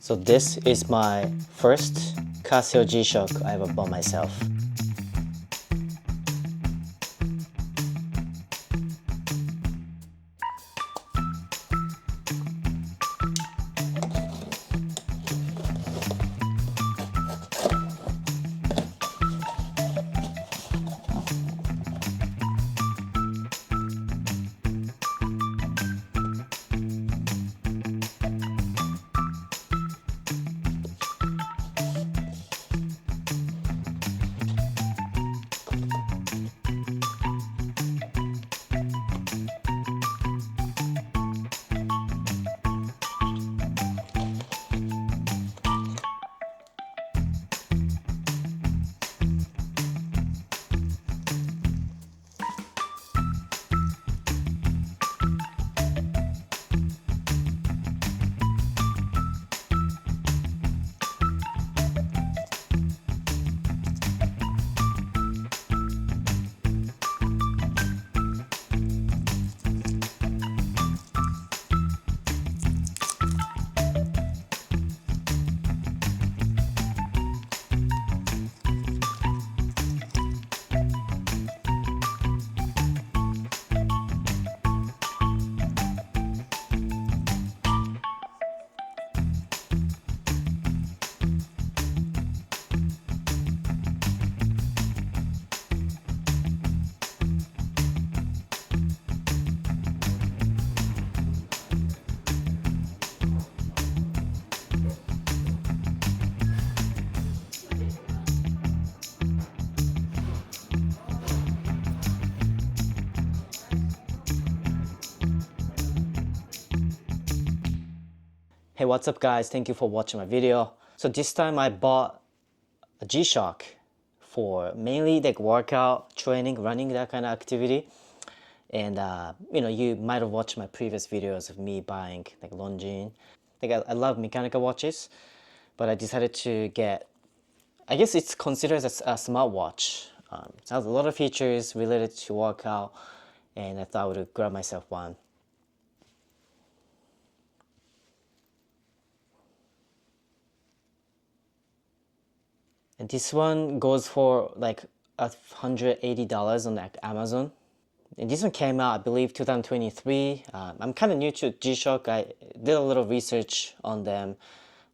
So this is my first CASIO G-SHOCK I ever bought myself. Hey, what's up guys? Thank you for watching my video. So this time I bought a G-SHOCK for mainly like workout, training, running, that kind of activity. And you might have watched my previous videos of me buying like Longines. Like I love mechanical watches, but I decided to get, I guess it's considered as a smartwatch. It has a lot of features related to workout, and I thought I would grab myself one. And this one goes for like $180 on like Amazon. And this one came out, I believe, 2023. I'm kind of new to G-SHOCK. I did a little research on them.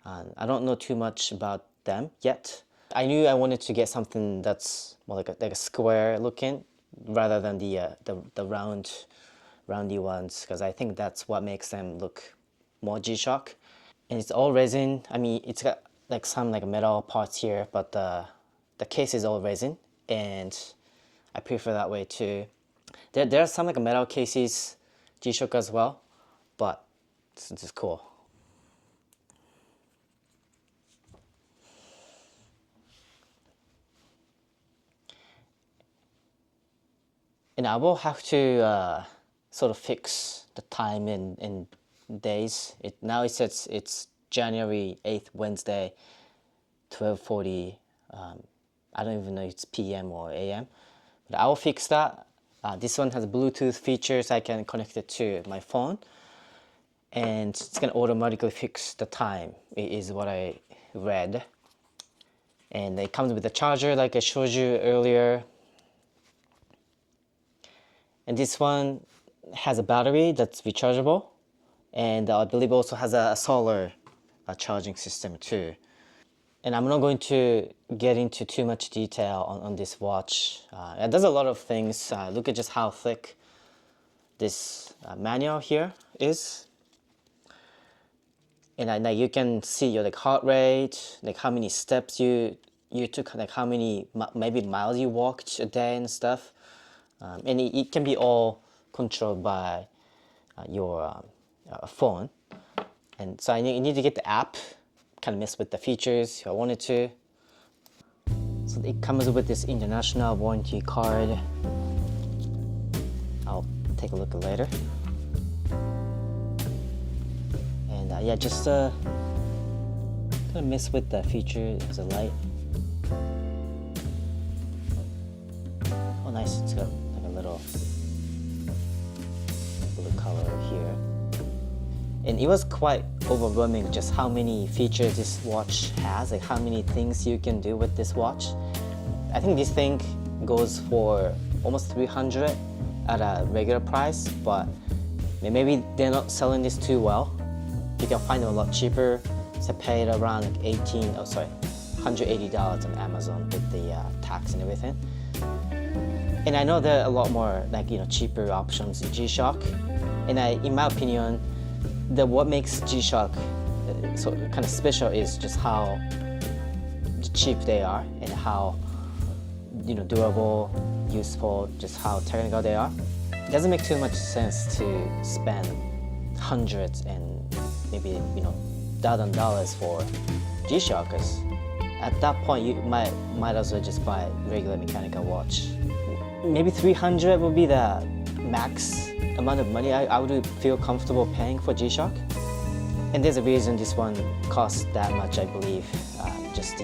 I don't know too much about them yet. I knew I wanted to get something that's more like a square looking rather than the roundy ones, because I think that's what makes them look more G-SHOCK. And it's all resin. I mean, it's got like some like metal parts here, but the case is all resin, and I prefer that way too. There are some like metal cases G-SHOCK as well, but it's just cool. And I will have to sort of fix the time in days. Now it says it's January 8th, Wednesday, 12:40. I don't even know if it's PM or AM, but I will fix that. This one has Bluetooth features. I can connect it to my phone, and it's gonna automatically fix the time, is what I read. And it comes with a charger like I showed you earlier. And this one has a battery that's rechargeable, and I believe also has a solar charging system too. And I'm not going to get into too much detail on this watch. It does a lot of things. Look at just how thick this manual here is. And now you can see your like heart rate, like how many steps you took, like how many maybe miles you walked a day and stuff. And it can be all controlled by your phone. And so I need to get the app, kind of mess with the features if I wanted to. So it comes with this international warranty card. I'll take a look later. And yeah, just kind of mess with the feature. There's a light. Oh nice, it's got like a little blue color here. And it was quite overwhelming just how many features this watch has, like how many things you can do with this watch. I think this thing goes for almost 300 at a regular price, but maybe they're not selling this too well. You can find them a lot cheaper. So I paid around like $180 on Amazon with the tax and everything. And I know there are a lot more like cheaper options in G-SHOCK. And in my opinion, what makes G-SHOCK so kind of special is just how cheap they are and how durable, useful, just how technical they are. It doesn't make too much sense to spend hundreds and maybe $1,000 for G-SHOCK, because at that point you might as well just buy a regular mechanical watch. Maybe 300 would be the max amount of money I would feel comfortable paying for G-SHOCK. And there's a reason this one costs that much, I believe. Just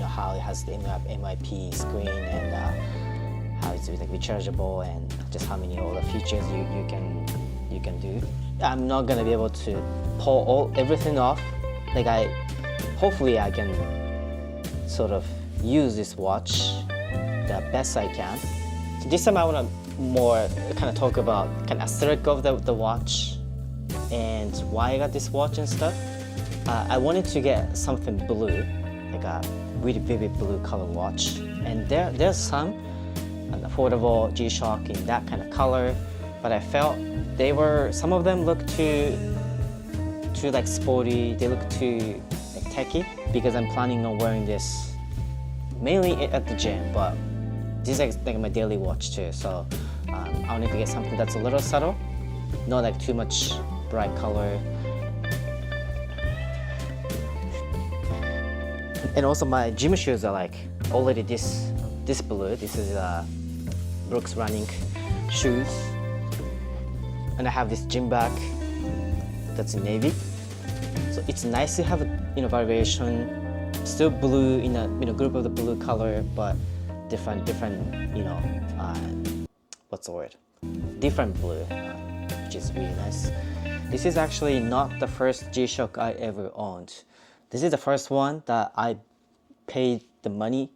how it has the MIP screen and how it's like rechargeable and just how many all the features you can do. I'm not gonna be able to pull everything off. Like hopefully I can sort of use this watch the best I can. So this time I want to more kind of talk about kind of aesthetic of the watch and why I got this watch and stuff. I wanted to get something blue, like a really vivid blue color watch, and there's some affordable G-SHOCK in that kind of color, but I felt some of them look too like sporty, they look too like techy, because I'm planning on wearing this mainly at the gym, but this is like my daily watch too, so I wanted to get something that's a little subtle, not like too much bright color. And also my gym shoes are like already this blue. This is Brooks running shoes, and I have this gym bag that's in navy. So it's nice to have a variation, still blue in a group of the blue color, but different what's the word? Different blue, which is really nice. This is actually not the first G-SHOCK I ever owned. This is the first one that I paid the money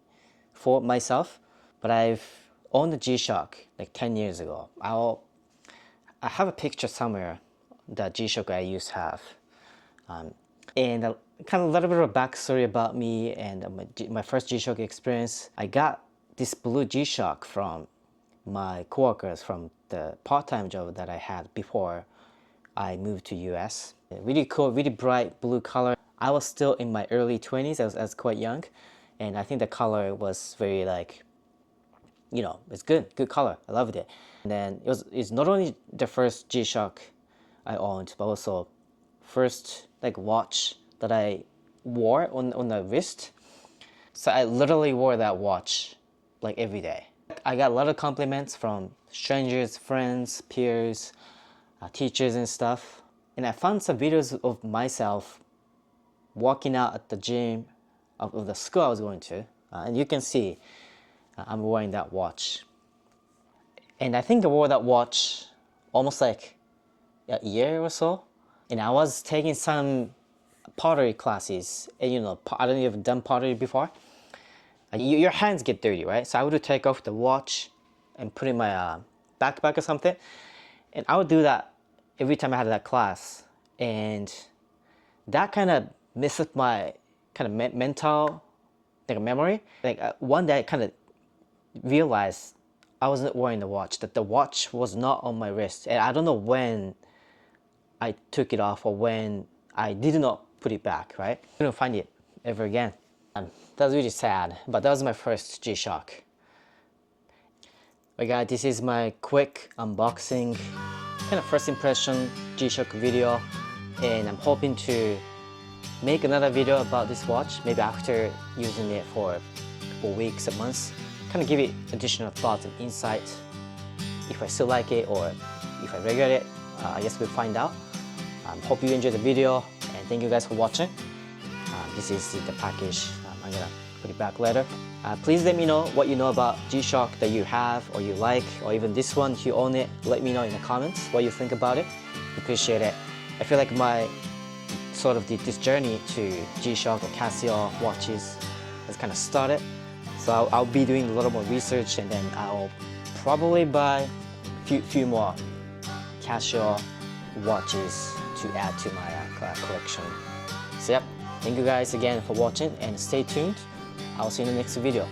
for myself, but I've owned the G-SHOCK like 10 years ago. I have a picture somewhere that G-SHOCK I used to have. And kind of a little bit of a backstory about me and my first G-SHOCK experience. I got this blue G-SHOCK from my coworkers from the part-time job that I had before I moved to US. Really cool, really bright blue color. I was still in my early 20s, I was quite young, and I think the color was very like, it's good color. I loved it. And then it's not only the first G-SHOCK I owned, but also first like watch that I wore on the wrist. So I literally wore that watch like every day. I got a lot of compliments from strangers, friends, peers, teachers and stuff. And I found some videos of myself walking out at the gym of the school I was going to. And you can see I'm wearing that watch. And I think I wore that watch almost like a year or so. And I was taking some pottery classes. And I don't know if you've done pottery before. Your hands get dirty, right? So I would take off the watch and put it in my backpack or something. And I would do that every time I had that class. And that kind of messed up my kind of mental memory. Like one day I kind of realized I wasn't wearing the watch, that the watch was not on my wrist. And I don't know when I took it off or when I did not put it back, right? I couldn't find it ever again. That was really sad, but that was my first G-SHOCK. Alright guys, this is my quick unboxing, kind of first impression G-SHOCK video, and I'm hoping to make another video about this watch, maybe after using it for a couple weeks or months, kind of give it additional thoughts and insight, if I still like it or if I regret it. I guess we'll find out. Hope you enjoyed the video, and thank you guys for watching. This is the package. I'm gonna put it back later. Please let me know what you know about G-SHOCK that you have or you like, or even this one if you own it. Let me know in the comments what you think about it. Appreciate it. I feel like my sort of this journey to G-SHOCK or Casio watches has kind of started. So I'll be doing a little more research, and then I'll probably buy a few more Casio watches to add to my collection. So yep, thank you guys again for watching, and stay tuned. I'll see you in the next video.